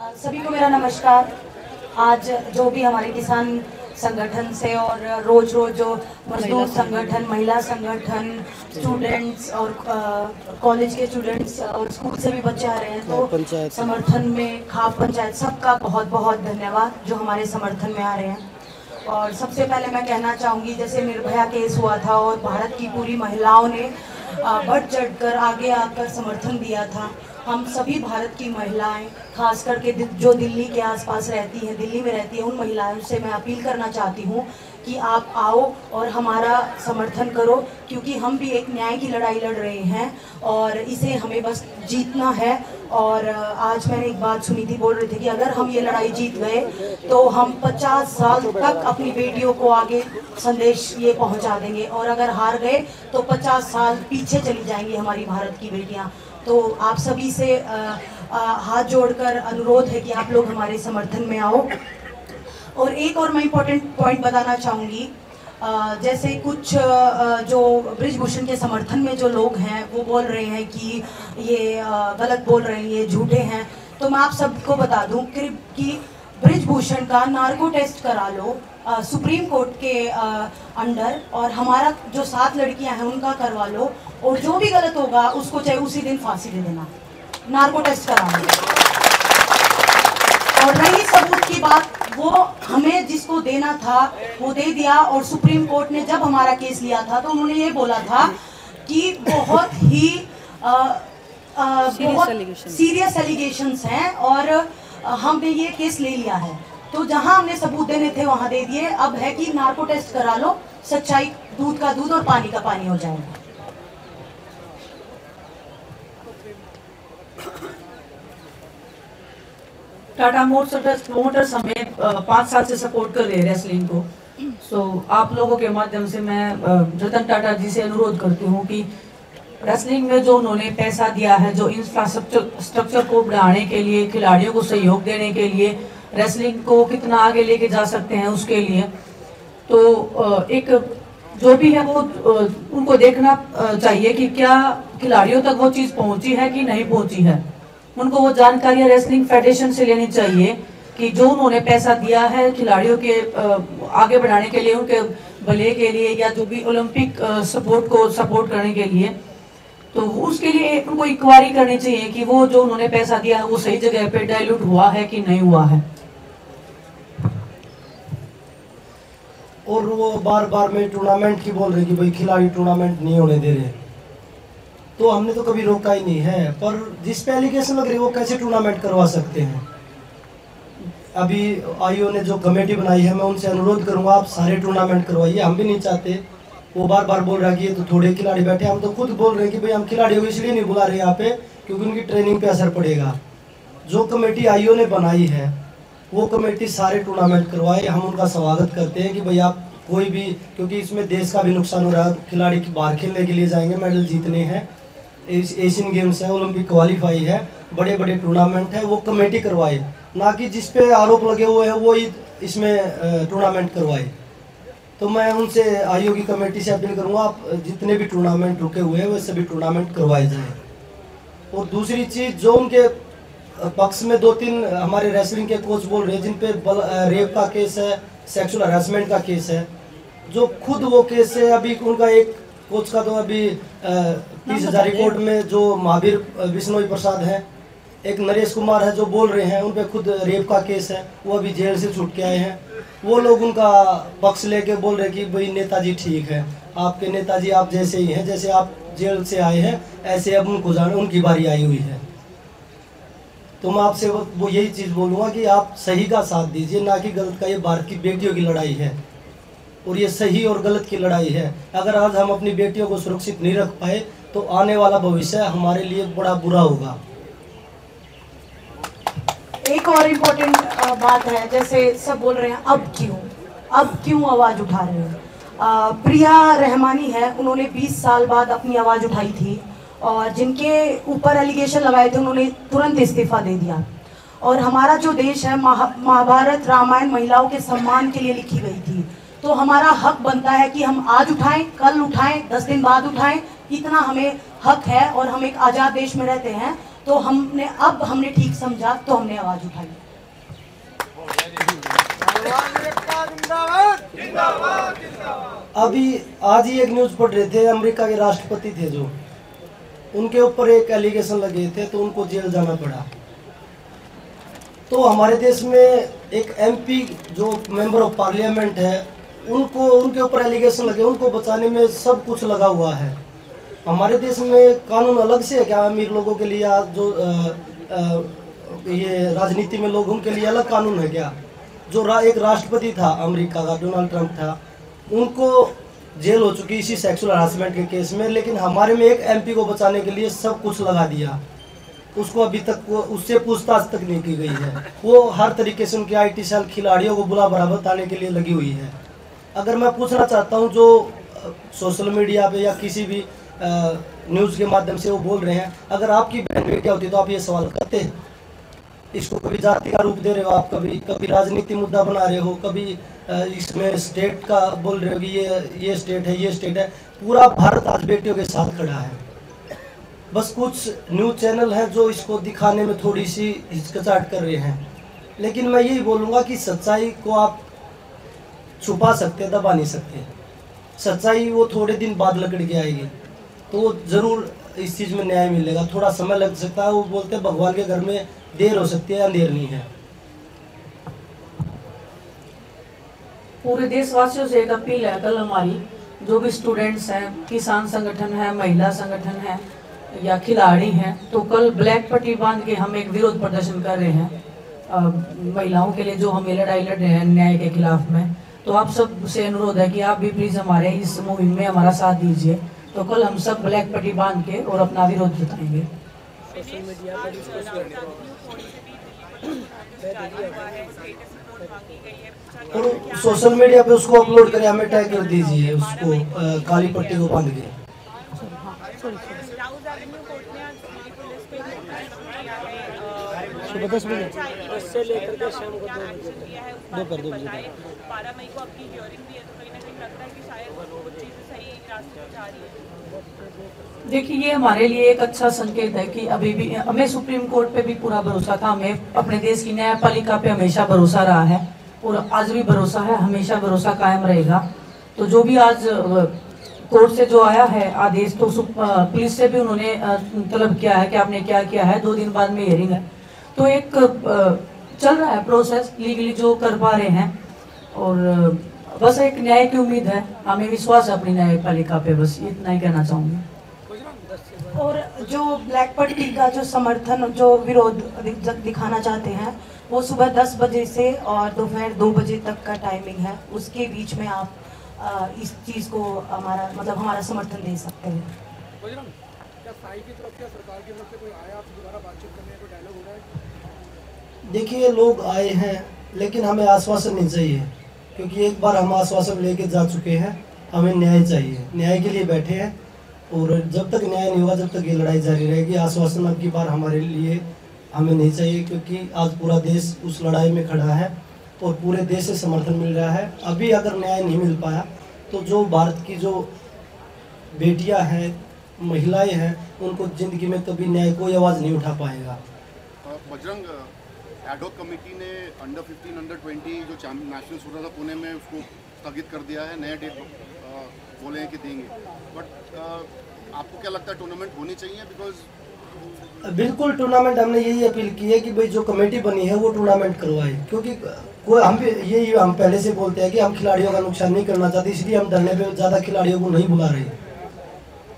सभी को मेरा नमस्कार। आज जो भी हमारे किसान संगठन से और रोज जो मजदूर संगठन, महिला संगठन, स्टूडेंट्स और कॉलेज के स्टूडेंट्स और स्कूल से भी बच्चे आ रहे हैं, तो समर्थन में खाप पंचायत सबका बहुत बहुत धन्यवाद जो हमारे समर्थन में आ रहे हैं। और सबसे पहले मैं कहना चाहूँगी, जैसे निर्भया केस हुआ था और भारत की पूरी महिलाओं ने बढ़ चढ़कर आगे आकर समर्थन दिया था। हम सभी भारत की महिलाएं, खास करके जो दिल्ली के आसपास रहती हैं, दिल्ली में रहती हैं, उन महिलाओं से मैं अपील करना चाहती हूँ कि आप आओ और हमारा समर्थन करो, क्योंकि हम भी एक न्याय की लड़ाई लड़ रहे हैं और इसे हमें बस जीतना है। और आज मैंने एक बात सुनी थी, बोल रहे थे कि अगर हम ये लड़ाई जीत गए तो हम 50 साल तक अपनी बेटियों को आगे संदेश ये पहुंचा देंगे, और अगर हार गए तो 50 साल पीछे चली जाएंगी हमारी भारत की बेटियां। तो आप सभी से हाथ जोड़कर अनुरोध है कि आप लोग हमारे समर्थन में आओ। और एक और मैं इम्पोर्टेंट पॉइंट बताना चाहूँगी, जैसे कुछ जो बृजभूषण के समर्थन में जो लोग हैं वो बोल रहे हैं कि ये गलत बोल रहे हैं, ये झूठे हैं। तो मैं आप सबको बता दूं कि बृजभूषण का नार्को टेस्ट करा लो सुप्रीम कोर्ट के अंडर, और हमारा जो 7 लड़कियां हैं उनका करवा लो, और जो भी गलत होगा उसको चाहे उसी दिन फांसी दे देना, नार्को टेस्ट करा लो। और रही सबूत की बात, वो हमें जिसको देना था वो दे दिया, और सुप्रीम कोर्ट ने जब हमारा केस लिया था तो उन्होंने ये बोला था कि बहुत ही सीरियस एलिगेशंस हैं और हमने ये केस ले लिया है। तो जहां हमने सबूत देने थे वहां दे दिए। अब है कि नार्को टेस्ट करा लो, सच्चाई दूध का दूध और पानी का पानी हो जाएगा। टाटा मोटर्स प्रोमोटर्स हमें 5 साल से सपोर्ट कर रहे हैं रेसलिंग को। सो आप लोगों के माध्यम से मैं रतन टाटा जी से अनुरोध करती हूँ कि रेसलिंग में जो उन्होंने पैसा दिया है, जो इंफ्रास्ट्रक्चर को बढ़ाने के लिए, खिलाड़ियों को सहयोग देने के लिए, रेसलिंग को कितना आगे लेके जा सकते हैं उसके लिए, तो एक जो भी है वो उनको देखना चाहिए कि क्या खिलाड़ियों तक वो चीज़ पहुंची है कि नहीं पहुंची है। उनको वो जानकारी रेसलिंग फेडरेशन से लेनी चाहिए कि जो उन्होंने पैसा दिया है खिलाड़ियों के आगे बढ़ाने के लिए, उनके भले के लिए, या जो भी ओलंपिक सपोर्ट को सपोर्ट करने के लिए, तो उसके लिए उनको इंक्वायरी करनी चाहिए कि वो जो उन्होंने पैसा दिया है वो सही जगह पे डाइल्यूट हुआ है कि नहीं हुआ है। और वो बार बार में टूर्नामेंट की बोल रहे कि भाई खिलाड़ी टूर्नामेंट नहीं होने दे रहे, तो हमने तो कभी रोका ही नहीं है। पर जिस पे एलिगेशन लग रही है वो कैसे टूर्नामेंट करवा सकते हैं। अभी आईओ ने जो कमेटी बनाई है, मैं उनसे अनुरोध करूंगा आप सारे टूर्नामेंट करवाइए। हम भी नहीं चाहते, वो बार बार बोल रहा है कि ये तो थोड़े खिलाड़ी बैठे, हम तो खुद बोल रहे हैं कि भाई हम खिलाड़ियों को इसलिए नहीं बुला रहे यहाँ पे क्योंकि उनकी ट्रेनिंग पे असर पड़ेगा। जो कमेटी आईओ ने बनाई है वो कमेटी सारे टूर्नामेंट करवाए। हम उनका स्वागत करते हैं कि भाई आप कोई भी, क्योंकि इसमें देश का भी नुकसान हो रहा है, खिलाड़ी बाहर खेलने के लिए जाएंगे, मेडल जीतने हैं, एशियन गेम्स है, ओलंपिक क्वालिफाई है, बड़े बड़े टूर्नामेंट है, वो कमेटी करवाए, ना कि जिस पे आरोप लगे हुए हैं वो इसमें टूर्नामेंट करवाए। तो मैं उनसे आईओ की कमेटी से अपील करूंगा आप जितने भी टूर्नामेंट रुके हुए हैं वो सभी टूर्नामेंट करवाए जाएं। और दूसरी चीज़, जो उनके पक्ष में 2-3 हमारे रेसलिंग के कोच बोल रहे हैं जिन पे रेप का केस है, सेक्सुअल हरासमेंट का केस है, जो खुद वो केस है, अभी उनका एक कोच का तो अभी 30,000 कोर्ट में जो महावीर बिश्नोई प्रसाद है, एक नरेश कुमार है जो बोल रहे हैं, उन पे खुद रेप का केस है, वो अभी जेल से छूट के आए हैं। वो लोग उनका पक्ष लेके बोल रहे कि भाई नेताजी ठीक है, आपके नेताजी आप जैसे ही हैं, जैसे आप जेल से आए हैं ऐसे अब उनको जाने उनकी बारी आई हुई है। तो मैं आपसे वो यही चीज़ बोलूँगा कि आप सही का साथ दीजिए, ना कि गलत का। ये भारत की बेटियों की लड़ाई है और ये सही और गलत की लड़ाई है। अगर आज हम अपनी बेटियों को सुरक्षित नहीं रख पाए तो आने वाला भविष्य हमारे लिए बड़ा बुरा होगा। एक और इम्पोर्टेंट बात है, जैसे सब बोल रहे हैं अब क्यों आवाज़ उठा रहे हो। प्रिया रहमानी है, उन्होंने 20 साल बाद अपनी आवाज़ उठाई थी, और जिनके ऊपर एलिगेशन लगाए थे उन्होंने तुरंत इस्तीफा दे दिया। और हमारा जो देश है, महाभारत रामायण महिलाओं के सम्मान के लिए लिखी गई थी, तो हमारा हक बनता है कि हम आज उठाएं, कल उठाएं, 10 दिन बाद उठाएं, इतना हमें हक है। और हम एक आज़ाद देश में रहते हैं, तो हमने ठीक समझा तो हमने आवाज़ उठाई। अभी आज ही एक न्यूज़ पढ़ रहे थे, अमेरिका के राष्ट्रपति थे जो, उनके ऊपर एक एलिगेशन लगे थे तो उनको जेल जाना पड़ा। तो हमारे देश में एक एमपी जो मेंबर ऑफ पार्लियामेंट है, उनके ऊपर एलिगेशन लगे, उनको बचाने में सब कुछ लगा हुआ है। हमारे देश में कानून अलग से है क्या? अमीर लोगों के लिए जो ये राजनीति में लोग, उनके लिए अलग कानून है क्या? जो एक राष्ट्रपति था अमेरिका का, डोनाल्ड ट्रंप था, उनको जेल हो चुकी इसी सेक्सुअल हरासमेंट के केस में, लेकिन हमारे में एक एमपी को बचाने के लिए सब कुछ लगा दिया। उसको अभी तक उससे पूछताछ तक नहीं की गई है। वो हर तरीके से उनकी IT सेल खिलाड़ियों को बुला बराबर ताने के लिए लगी हुई है। अगर मैं पूछना चाहता हूँ, जो सोशल मीडिया पे या किसी भी न्यूज़ के माध्यम से वो बोल रहे हैं, अगर आपकी बहन बेटियाँ होती तो आप ये सवाल करते? इसको कभी जाति का रूप दे रहे हो आप, कभी राजनीति मुद्दा बना रहे हो, कभी इसमें स्टेट का बोल रहे हो कि ये स्टेट है, ये स्टेट है। पूरा भारत आज बेटियों के साथ खड़ा है। बस कुछ न्यूज़ चैनल हैं जो इसको दिखाने में थोड़ी सी हिचकिचाहट कर रहे हैं, लेकिन मैं यही बोलूँगा कि सच्चाई को आप छुपा सकते, दबा नहीं सकते। सच्चाई वो थोड़े दिन बाद लकड़ के आएगी, तो ज़रूर इस चीज़ में न्याय मिलेगा। थोड़ा समय लग सकता है। वो बोलते हैं भगवान के घर में देर हो सकती है, अंधेर नहीं है। पूरे देशवासियों से एक अपील है, कल हमारी जो भी स्टूडेंट्स हैं, किसान संगठन है, महिला संगठन है या खिलाड़ी हैं, तो कल ब्लैक पट्टी बांध के हम एक विरोध प्रदर्शन कर रहे हैं महिलाओं के लिए, जो हम ये लड़ाई लड़ रहे हैं न्याय के खिलाफ में। तो आप सब से अनुरोध है कि आप भी प्लीज़ हमारे इस मुहिम में हमारा साथ दीजिए। तो कल हम सब ब्लैक पट्टी बांध के और अपना विरोध जताएंगे। सोशल मीडिया पर और सोशल मीडिया पे उसको अपलोड करें, हमें टैग कर दीजिए उसको, काली पट्टी को बांध के। सुबह 10 बजे से लेकर के शाम को 2 बजे 12 मई को आपकी हियरिंग भी है, तो कहीं ना कहीं लगता है कि शायद वो चीज़ें सही रास्ते पर जा रही है। देखिए, ये हमारे लिए एक अच्छा संकेत है कि अभी भी हमें सुप्रीम कोर्ट पे भी पूरा भरोसा था, हमें अपने देश की न्यायपालिका पे हमेशा भरोसा रहा है और आज भी भरोसा है, हमेशा भरोसा कायम रहेगा। तो जो भी आज कोर्ट से जो आया है आदेश, तो पुलिस से भी उन्होंने तलब किया है कि आपने क्या किया है। 2 दिन बाद में हियरिंग है, तो एक चल रहा है प्रोसेस लीगली जो कर पा रहे हैं, और बस एक न्याय की उम्मीद है, हमें विश्वास है अपनी न्यायपालिका पे। बस इतना ही कहना चाहूँगी। और जो ब्लैक पट्टी का जो समर्थन, जो विरोध दिखाना चाहते हैं, वो सुबह 10 बजे से और दोपहर 2 बजे तक का टाइमिंग है। उसके बीच में आप इस चीज़ को हमारा समर्थन दे सकते हैं। देखिए, लोग आए हैं, लेकिन हमें आश्वासन नहीं चाहिए, क्योंकि एक बार हम आश्वासन लेके जा चुके हैं। हमें न्याय चाहिए, न्याय के लिए बैठे हैं, और जब तक न्याय नहीं होगा तब तक ये लड़ाई जारी रहेगी। आश्वासन अब की बार हमारे लिए हमें नहीं चाहिए, क्योंकि आज पूरा देश उस लड़ाई में खड़ा है और पूरे देश से समर्थन मिल रहा है। अभी अगर न्याय नहीं मिल पाया तो जो भारत की जो बेटियां हैं, महिलाएं हैं, उनको ज़िंदगी में कभी न्याय कोई आवाज़ नहीं उठा पाएगा। बजरंग एडहॉक कमेटी ने अंडर 15 अंडर 20 जो नेशनल शूटर था पुणे में, उसको स्थगित कर दिया है। नया डेट बोले हैं कि देंगे, बट आपको क्या लगता है टूर्नामेंट होनी चाहिए? बिकॉज बिल्कुल टूर्नामेंट, हमने यही अपील की है कि भाई जो कमेटी बनी है वो टूर्नामेंट करवाए, क्योंकि हम पहले से बोलते हैं कि हम खिलाड़ियों का नुकसान नहीं करना चाहते, इसलिए हम धरने पे ज़्यादा खिलाड़ियों को नहीं बुला रहे।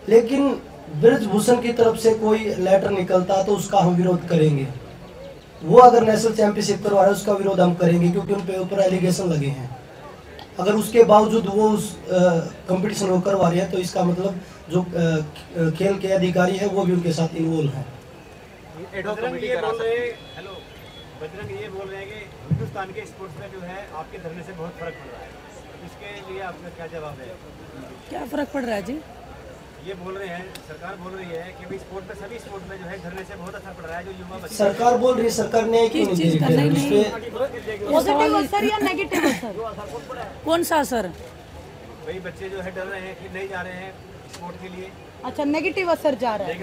लेकिन ब्रजभूषण की तरफ से कोई लेटर निकलता तो उसका हम विरोध करेंगे। वो अगर नेशनल चैंपियनशिप करवा रहे हैं उसका विरोध हम करेंगे, क्योंकि उन पे ऊपर एलिगेशन लगे हैं। अगर उसके बावजूद वो उस कंपटीशन को करवा रहे हैं तो इसका मतलब जो खेल के अधिकारी है वो भी उनके साथ इन्वॉल्व हैं। बजरंग ये बोल रहे हैं कि हिंदुस्तान के स्पोर्ट्स में जो है आपके धरने से बहुत फर्क पड़ रहा है, इसके लिए आपका क्या जवाब है? क्या फ़र्क पड़ रहा है जी? ये बोल रहे हैं, सरकार बोल रही है कि भाई स्पोर्ट में, सभी स्पोर्ट में जो है धरने से बहुत असर पड़ रहा है। जो युवा बच्चे, सरकार बोल रही है, सरकार ने क्यों नहीं दे रही? पॉजिटिव असर या नेगेटिव असर? कौन सा असर? भाई बच्चे जो है डर रहे हैं कि नहीं जा रहे हैं स्पोर्ट के लिए, अच्छा, नेगेटिव असर जा रहा है।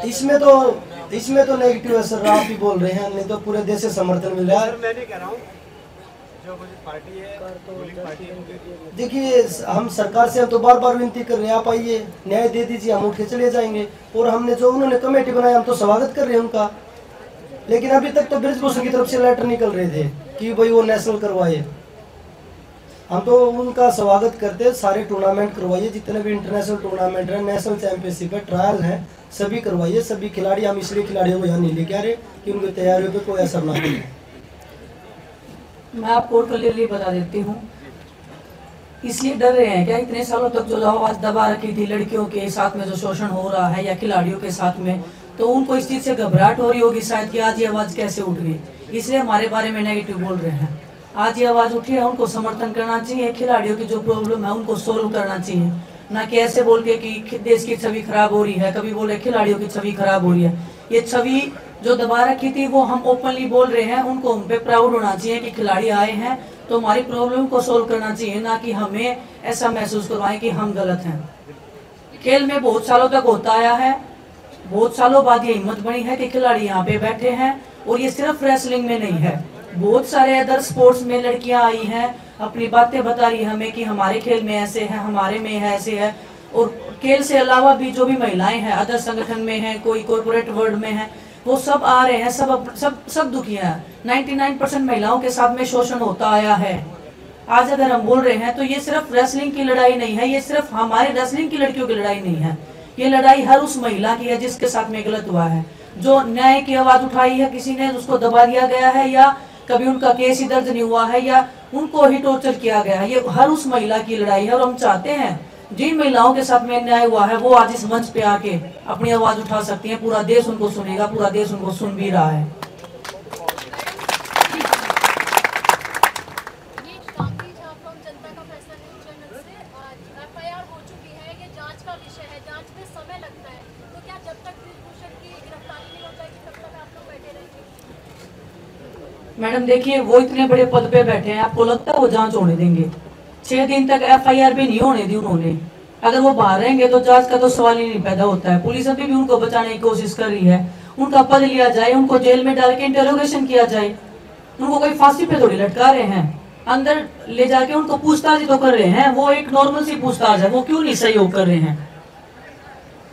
इसमें तो नेगेटिव असर आप ही बोल रहे हैं, नहीं तो पूरे देश से समर्थन मिल रहा है। मैं नहीं कह रहा हूँ, जो पार्टी है रूलिंग पार्टी है, देखिए हम सरकार से हम तो बार बार विनती कर रहे हैं, आप आइए न्याय दे दीजिए, हम उठ के चले जाएंगे। और हमने जो उन्होंने कमेटी बनाई हम तो स्वागत कर रहे हैं उनका, लेकिन अभी तक तो ब्रिजभूषण की तरफ से लेटर निकल रहे थे कि भाई वो नेशनल करवाए। हम तो उनका स्वागत करते हैं, सारे टूर्नामेंट करवाइए, जितने भी इंटरनेशनल टूर्नामेंट है, नेशनल चैंपियनशिप है, ट्रायल है, सभी करवाइए, सभी खिलाड़ी। हम इसलिए खिलाड़ियों को यहाँ नहीं लेके आ रहे कि उनकी तैयारियों पे कोई असर ना पड़े। मैं आपको क्लियरली बता देती हूँ, इसलिए डर रहे हैं क्या इतने सालों तक जो आवाज दबा रखी थी लड़कियों के साथ में जो शोषण हो रहा है या खिलाड़ियों के साथ में, तो उनको इस चीज से घबराहट हो रही होगी शायद कि आज ये आवाज कैसे उठ गई, इसलिए हमारे बारे में नेगेटिव बोल रहे हैं। आज ये आवाज उठी है, उनको समर्थन करना चाहिए, खिलाड़ियों की जो प्रॉब्लम है उनको सोल्व करना चाहिए, ना कि ऐसे बोल के कि देश की छवि खराब हो रही है, कभी बोले खिलाड़ियों की छवि खराब हो रही है। ये छवि जो दबा रखी थी वो हम ओपनली बोल रहे हैं, उनको हम पे प्राउड होना चाहिए कि खिलाड़ी आए हैं तो हमारी प्रॉब्लम को सोल्व करना चाहिए, ना कि हमें ऐसा महसूस करवाएं कि हम गलत हैं। खेल में बहुत सालों तक होता आया है, बहुत सालों बाद ये हिम्मत बनी है कि खिलाड़ी यहाँ पे बैठे हैं, और ये सिर्फ रेसलिंग में नहीं है, बहुत सारे अदर स्पोर्ट्स में लड़कियां आई हैं, अपनी बातें बता रही है हमें कि हमारे खेल में ऐसे है, हमारे में है ऐसे है। और खेल से अलावा भी जो भी महिलाएं हैं अदर संगठन में हैं, कोई कॉर्पोरेट वर्ल्ड में है, वो सब आ रहे हैं, सब दुखी हैं। 99% महिलाओं के साथ में शोषण होता आया है। आज अगर हम बोल रहे हैं तो ये सिर्फ रेसलिंग की लड़ाई नहीं है, ये सिर्फ हमारे रेसलिंग की लड़कियों की लड़ाई नहीं है, ये लड़ाई हर उस महिला की है जिसके साथ में गलत हुआ है, जो न्याय की आवाज उठाई है, किसी ने उसको दबा दिया गया है, या कभी उनका केस ही दर्ज नहीं हुआ है, या उनको ही टॉर्चर किया गया है। ये हर उस महिला की लड़ाई है, और हम चाहते हैं जिन महिलाओं के साथ में अन्याय हुआ है वो आज इस मंच पे आके अपनी आवाज उठा सकती हैं, पूरा देश उनको सुनेगा, पूरा देश उनको सुन भी रहा है। मैडम देखिए, वो इतने बड़े पद पे बैठे हैं, आपको लगता है वो जांच होने देंगे? 6 दिन तक FIR भी नहीं होने दी उन्होंने। अगर वो बाहर रहेंगे तो जांच का तो सवाल ही नहीं पैदा होता है। पुलिस अभी भी उनको बचाने की कोशिश कर रही है, उनका पद लिया जाए, उनको जेल में डाल के इंटरोगेशन किया जाए। उनको कोई फांसी पे थोड़ी लटका रहे हैं, अंदर ले जाके उनको पूछताछ तो कर रहे हैं, वो एक नॉर्मल सी पूछताछ है, वो क्यों नहीं सहयोग कर रहे हैं?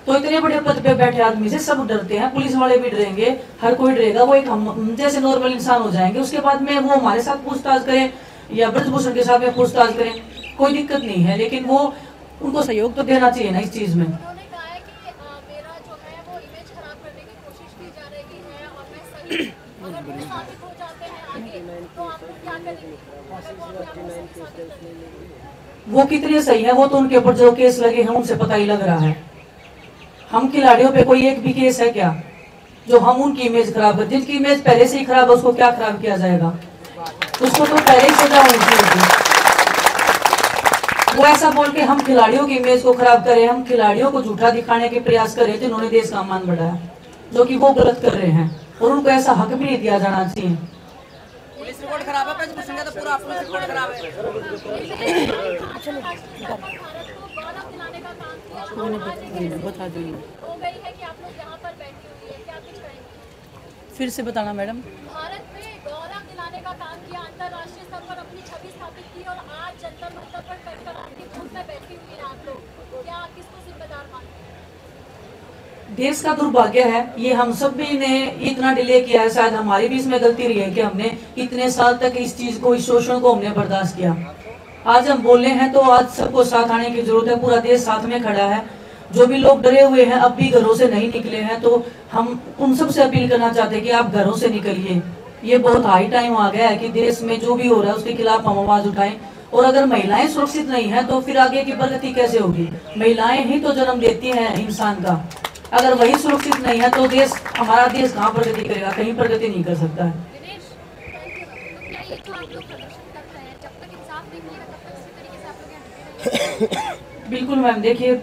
तो इतने बड़े पद पे बैठे आदमी से सब डरते हैं, पुलिस वाले भी डरेंगे, हर कोई डरेगा, वो एक हम जैसे नॉर्मल इंसान हो जाएंगे। उसके बाद में वो हमारे साथ पूछताछ करें या ब्रजभूषण के साथ में पूछताछ करें, कोई दिक्कत नहीं है, लेकिन वो उनको सहयोग तो देना चाहिए ना इस चीज में। उन्होंने कहा है कि मेरा जो है वो इमेज खराब करने की कोशिश की जा रही है और मैं सही अगर वो साबित हो जाते हैं आगे तो आप लोग क्या करेंगे? वो कितने सही है वो तो उनके ऊपर जो केस लगे हैं उनसे पता ही लग रहा है। हम खिलाड़ियों पे कोई एक भी केस है क्या जो हम उनकी इमेज खराब कर? जिनकी इमेज पहले से ही खराब है उसको क्या खराब किया जाएगा? उसको तो पहले ही सजा होनी चाहिए। वो ऐसा बोल के हम खिलाड़ियों की इमेज को खराब करें, हम खिलाड़ियों को झूठा दिखाने के प्रयास करें जिन्होंने देश का मान बढ़ाया, जो कि वो गलत कर रहे हैं, और उनको ऐसा हक भी नहीं दिया जाना चाहिए। पुलिस रिकॉर्ड खराब है, पूछेंगे तो पूरा पुलिस रिकॉर्ड खराब है। बता दूंगी, हो गई है कि आप लोग यहाँ पर बैठी हुई है, क्या कुछ करेंगे? फिर से बताना मैडम। भारत में गौरव दिलाने का काम किया, अंतर्राष्ट्रीय स्तर पर अपनी छवि स्थापित की और आज जंतर मंतर पर कटकर आपकी धूप में बैठी हुई है आप लोग, क्या किसको जिम्मेदार मानते हैं? देश का दुर्भाग्य है, ये हम सब भी ने इतना डिले किया है, शायद हमारी भी इसमें गलती रही है कि हमने इतने साल तक इस चीज को, इस शोषण को हमने बर्दाश्त किया। आज हम बोले हैं तो आज सबको साथ आने की जरूरत है, पूरा देश साथ में खड़ा है। जो भी लोग डरे हुए हैं, अब भी घरों से नहीं निकले हैं, तो हम उन सब से अपील करना चाहते हैं कि आप घरों से निकलिए। ये बहुत हाई टाइम आ गया है कि देश में जो भी हो रहा है उसके खिलाफ हम आवाज उठाएं। और अगर महिलाएं सुरक्षित नहीं है तो फिर आगे की प्रगति कैसे होगी? महिलाएं ही तो जन्म देती हैं इंसान का, अगर वही सुरक्षित नहीं है तो देश, हमारा देश कहाँ प्रगति करेगा? कहीं प्रगति नहीं कर सकता है। बिल्कुल मैम, देखिए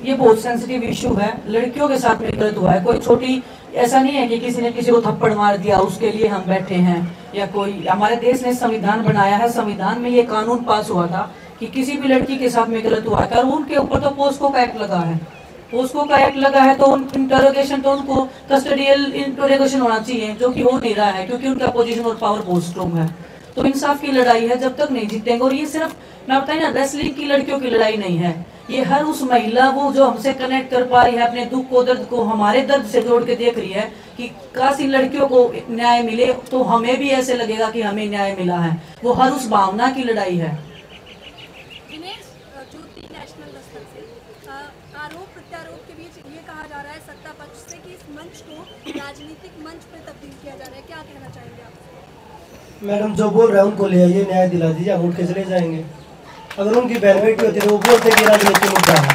ये बहुत सेंसिटिव इशू है, लड़कियों के साथ में गलत हुआ है, कोई छोटी, ऐसा नहीं है कि किसी ने किसी को थप्पड़ मार दिया उसके लिए हम बैठे हैं, या कोई, हमारे देश ने संविधान बनाया है, संविधान में ये कानून पास हुआ था कि किसी भी लड़की के साथ में गलत हुआ है, और उनके ऊपर तो पोस्को का एक्ट लगा है, पोस्को का एक्ट लगा है, तो इंटरोगेशन तो उनको कस्टडियल इंटरोगेशन होना चाहिए, जो कि हो नहीं रहा है क्योंकि उनका पोजीशन और पावर बहुत स्ट्रॉन्ग है। तो इंसाफ की लड़ाई है, जब तक नहीं जीतेंगे। और ये सिर्फ मैं बताई ना, रेसलिंग की लड़कियों की लड़ाई नहीं है, ये हर उस महिला वो जो हमसे कनेक्ट कर पा रही है, अपने दुख को, दर्द को हमारे दर्द से जोड़ के देख रही है कि काश इन लड़कियों को न्याय मिले तो हमें भी ऐसे लगेगा कि हमें न्याय मिला है। वो हर उस भावना की लड़ाई है। नेशनल स्तर से आरोप प्रत्यारोप के बीच ये कहा जा रहा है सत्ता पक्ष से कि इस मंच को राजनीतिक मंच पर तब्दील किया जा रहा है, क्या कहना चाहेंगे आप? मैडम जो बोल रहे हैं उनको ले आइए, न्याय दिला दीजिए, हम उठ के चले जाएंगे। अगर उनकी बहन बेटी होती है वो बोलते कि राजनीतिक मुद्दा है,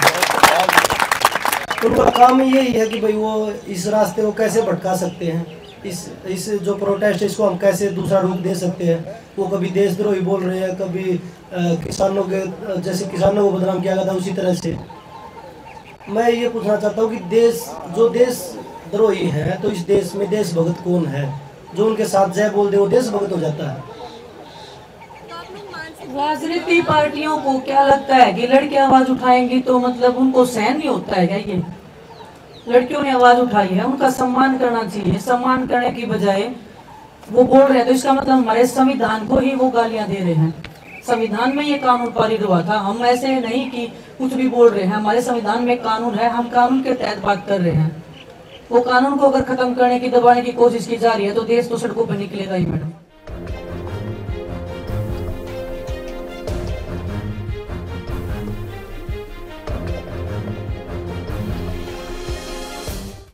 उनका काम यही है कि भाई वो इस रास्ते को कैसे भटका सकते हैं, इस जो प्रोटेस्ट है इसको हम कैसे दूसरा रूप दे सकते हैं। वो कभी देशद्रोही बोल रहे हैं, कभी किसानों के, जैसे किसानों को बदनाम किया गया था उसी तरह से। मैं ये पूछना चाहता हूँ कि जो देशद्रोही है तो इस देश में देशभक्त कौन है? जो उनके साथ जय बोल दे वो देशभक्त हो जाता है। राजनीतिक पार्टियों को क्या लगता है कि लड़कियां आवाज उठाएंगी तो मतलब उनको सहन नहीं होता है क्या? ये लड़कियों ने आवाज उठाई है, उनका सम्मान करना चाहिए। सम्मान करने की बजाय वो बोल रहे हैं तो इसका मतलब हमारे संविधान को ही वो गालियां दे रहे हैं। संविधान में ये कानून पारित हुआ था, हम ऐसे नहीं कि कुछ भी बोल रहे हैं। हमारे संविधान में कानून है, हम कानून के तहत बात कर रहे हैं। वो कानून को अगर खत्म करने की, दबाने की कोशिश की जा रही है तो देश तो सड़कों पर निकलेगा ही मैडम।